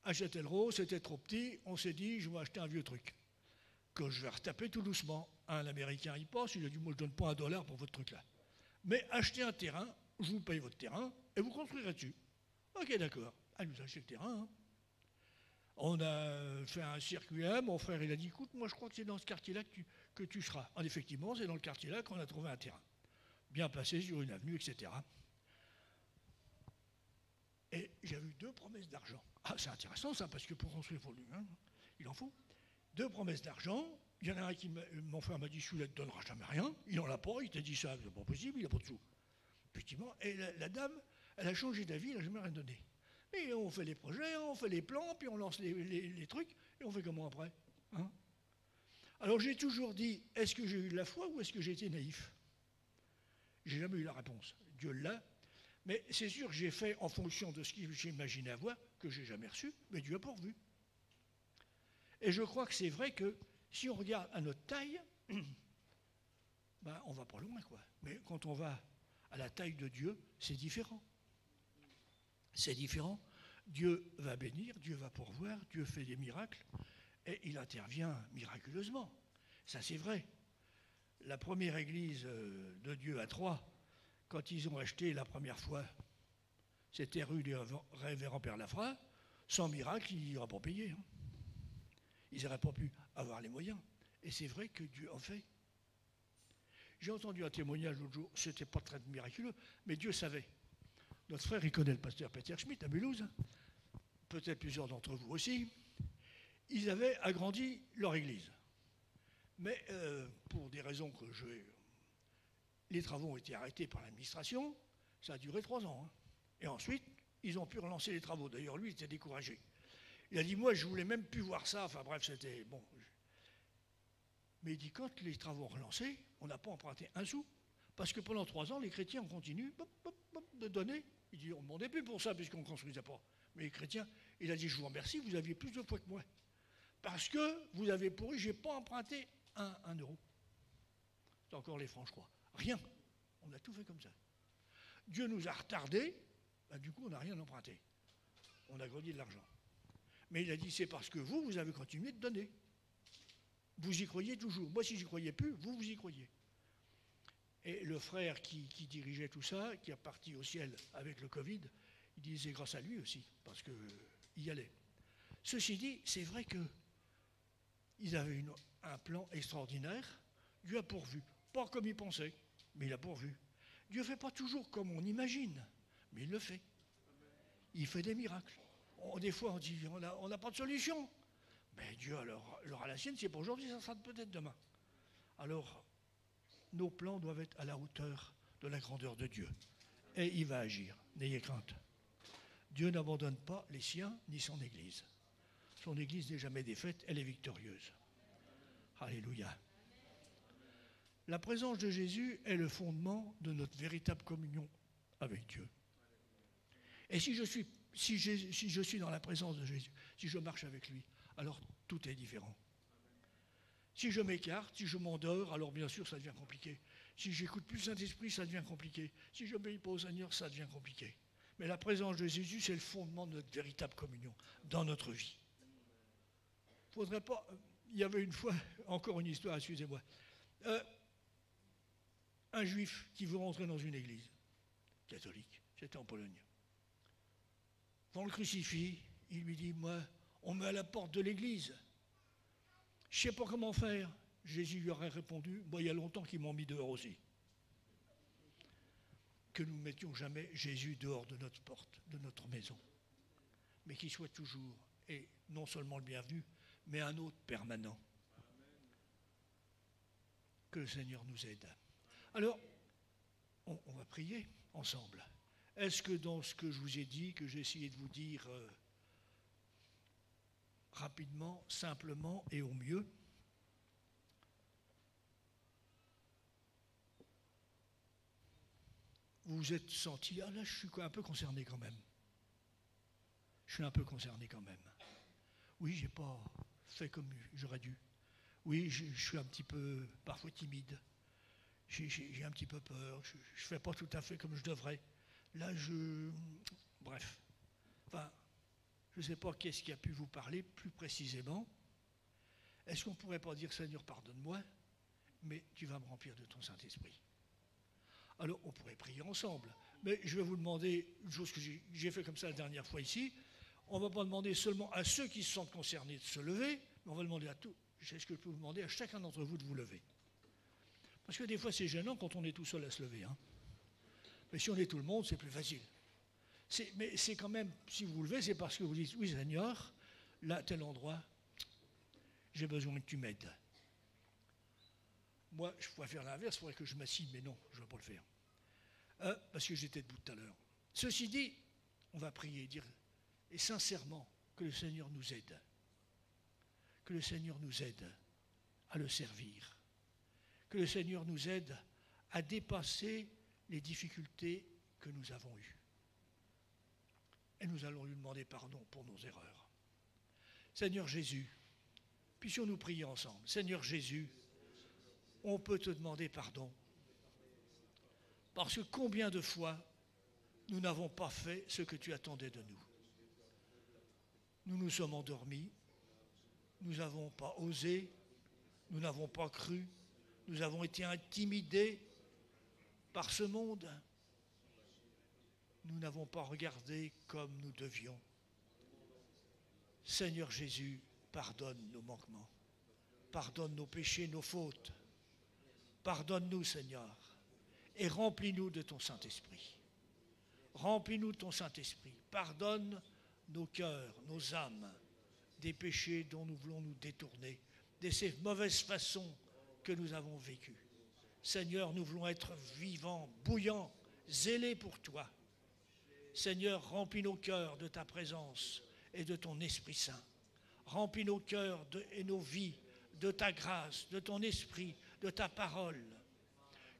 À Châtellerault, c'était trop petit, on s'est dit, je vais acheter un vieux truc, que je vais retaper tout doucement. Un Américain, il passe, il a dit, moi je ne donne pas $1 pour votre truc-là. Mais achetez un terrain, je vous paye votre terrain, et vous construirez dessus. Ok, d'accord. Elle nous a acheté le terrain. Hein. On a fait un circuit. Mon frère, il a dit, écoute, moi je crois que c'est dans ce quartier-là que tu seras. Effectivement, c'est dans le quartier-là qu'on a trouvé un terrain. Bien placé sur une avenue, etc. Et j'avais eu 2 promesses d'argent. Ah, c'est intéressant ça, parce que pour construire, il en faut. 2 promesses d'argent. Il y en a un mon frère m'a dit, celui-là ne te donnera jamais rien. Il n'en a pas, il t'a dit ça, c'est pas possible, il n'a pas de sous. Effectivement, et la dame, elle a changé d'avis, elle n'a jamais rien donné. Et on fait les projets, on fait les plans, puis on lance les trucs, et on fait comment après hein? Alors j'ai toujours dit, est-ce que j'ai eu de la foi ou est-ce que j'ai été naïf? J'ai jamais eu la réponse. Dieu l'a. Mais c'est sûr que j'ai fait en fonction de ce que j'imaginais avoir, que je n'ai jamais reçu, mais Dieu a pourvu. Et je crois que c'est vrai que si on regarde à notre taille, on va pas loin, quoi. Mais quand on va à la taille de Dieu, c'est différent. C'est différent. Dieu va bénir, Dieu va pourvoir, Dieu fait des miracles, et il intervient miraculeusement. Ça, c'est vrai. La première église de Dieu à Troyes, quand ils ont acheté la première fois, c'était rue du Révérend Père Lafra, sans miracle, ils n'auraient pas payé. Hein. Ils n'auraient pas pu avoir les moyens. Et c'est vrai que Dieu en fait. J'ai entendu un témoignage l'autre jour, c'était pas très miraculeux, mais Dieu savait. Notre frère, il connaît le pasteur Peter Schmitt à Mulhouse, peut-être plusieurs d'entre vous aussi. Ils avaient agrandi leur église. Mais pour des raisons que les travaux ont été arrêtés par l'administration, ça a duré 3 ans. Hein. Et ensuite, ils ont pu relancer les travaux. D'ailleurs, lui, il était découragé. Il a dit, moi, je voulais même plus voir ça. Enfin bref, c'était bon. Mais il dit, quand les travaux ont relancé, on n'a pas emprunté un sou. Parce que pendant 3 ans, les chrétiens ont continué de donner. Il dit, on ne demandait plus pour ça, puisqu'on ne construisait pas. Mais les chrétiens, il a dit, je vous remercie, vous aviez plus de foi que moi. Parce que vous avez pourri, je n'ai pas emprunté un euro. C'est encore les francs, je crois. Rien. On a tout fait comme ça. Dieu nous a retardés, du coup, on n'a rien emprunté. On a grandi de l'argent. Mais il a dit, c'est parce que vous avez continué de donner. Vous y croyez toujours. Moi, si j'y croyais plus, vous y croyez. Et le frère qui dirigeait tout ça, qui est parti au ciel avec le Covid, il disait grâce à lui aussi, parce qu'il y allait. Ceci dit, c'est vrai qu'ils avaient un plan extraordinaire. Dieu a pourvu. Pas comme il pensait, mais il a pourvu. Dieu ne fait pas toujours comme on imagine, mais il le fait. Il fait des miracles. Des fois, on dit, on n'a pas de solution. Mais Dieu aura la sienne, c'est pour aujourd'hui, ça sera peut-être demain. Alors, nos plans doivent être à la hauteur de la grandeur de Dieu. Et il va agir, n'ayez crainte. Dieu n'abandonne pas les siens ni son Église. Son Église n'est jamais défaite, elle est victorieuse. Alléluia. La présence de Jésus est le fondement de notre véritable communion avec Dieu. Et si je suis dans la présence de Jésus, si je marche avec lui, alors tout est différent. Si je m'écarte, si je m'endors, alors bien sûr ça devient compliqué. Si j'écoute plus le Saint-Esprit, ça devient compliqué. Si je n'obéis pas au Seigneur, ça devient compliqué. Mais la présence de Jésus, c'est le fondement de notre véritable communion dans notre vie. Faudrait pas. Il y avait une fois, encore une histoire, excusez-moi. Un juif qui veut rentrer dans une église catholique, c'était en Pologne. Quand on le crucifie, il lui dit, moi, on me met à la porte de l'église. Je ne sais pas comment faire. Jésus lui aurait répondu, moi, il y a longtemps qu'ils m'ont mis dehors aussi. Que nous ne mettions jamais Jésus dehors de notre porte, de notre maison. Mais qu'il soit toujours, et non seulement le bienvenu, mais un hôte permanent. Que le Seigneur nous aide. Alors, on va prier ensemble. Est-ce que dans ce que je vous ai dit, que j'ai essayé de vous dire rapidement, simplement et au mieux, vous vous êtes senti, ah là je suis un peu concerné quand même. Je suis un peu concerné quand même. Oui, je n'ai pas fait comme j'aurais dû. Oui, je suis un petit peu parfois timide. J'ai un petit peu peur. Je ne fais pas tout à fait comme je devrais. Là, bref. Enfin, je ne sais pas qu'est-ce qui a pu vous parler plus précisément. Est-ce qu'on ne pourrait pas dire, Seigneur, pardonne-moi, mais tu vas me remplir de ton Saint-Esprit? Alors, on pourrait prier ensemble. Mais je vais vous demander une chose que j'ai fait comme ça la dernière fois ici. On ne va pas demander seulement à ceux qui se sentent concernés de se lever, mais on va demander à tous. Est-ce que je peux vous demander à chacun d'entre vous de vous lever? Parce que des fois, c'est gênant quand on est tout seul à se lever. Hein. Mais si on est tout le monde, c'est plus facile. Mais c'est quand même, si vous vous levez, c'est parce que vous dites, oui Seigneur, là, tel endroit, j'ai besoin que tu m'aides. Moi, je pourrais faire l'inverse, il faudrait que je m'assieds, mais non, je ne vais pas le faire. Parce que j'étais debout tout à l'heure. Ceci dit, on va prier, dire, et sincèrement, que le Seigneur nous aide. Que le Seigneur nous aide à le servir. Que le Seigneur nous aide à dépasser les difficultés que nous avons eues. Et nous allons lui demander pardon pour nos erreurs. Seigneur Jésus, puissions-nous prier ensemble. Seigneur Jésus, on peut te demander pardon. Parce que combien de fois nous n'avons pas fait ce que tu attendais de nous. Nous nous sommes endormis, nous n'avons pas osé, nous n'avons pas cru, nous avons été intimidés par ce monde. Nous n'avons pas regardé comme nous devions. Seigneur Jésus, pardonne nos manquements, pardonne nos péchés, nos fautes. Pardonne-nous, Seigneur, et remplis-nous de ton Saint-Esprit. Remplis-nous de ton Saint-Esprit. Pardonne nos cœurs, nos âmes, des péchés dont nous voulons nous détourner, de ces mauvaises façons que nous avons vécues. Seigneur, nous voulons être vivants, bouillants, zélés pour toi. Seigneur, remplis nos cœurs de ta présence et de ton Esprit Saint. Remplis nos cœurs et nos vies de ta grâce, de ton esprit, de ta parole.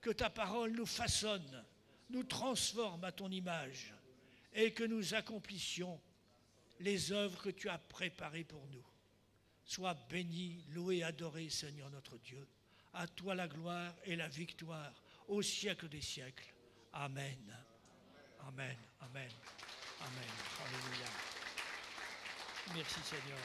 Que ta parole nous façonne, nous transforme à ton image et que nous accomplissions les œuvres que tu as préparées pour nous. Sois béni, loué, adoré, Seigneur notre Dieu. À toi la gloire et la victoire au siècle des siècles. Amen. Amen. Amen. Amen. Alléluia. Merci Seigneur.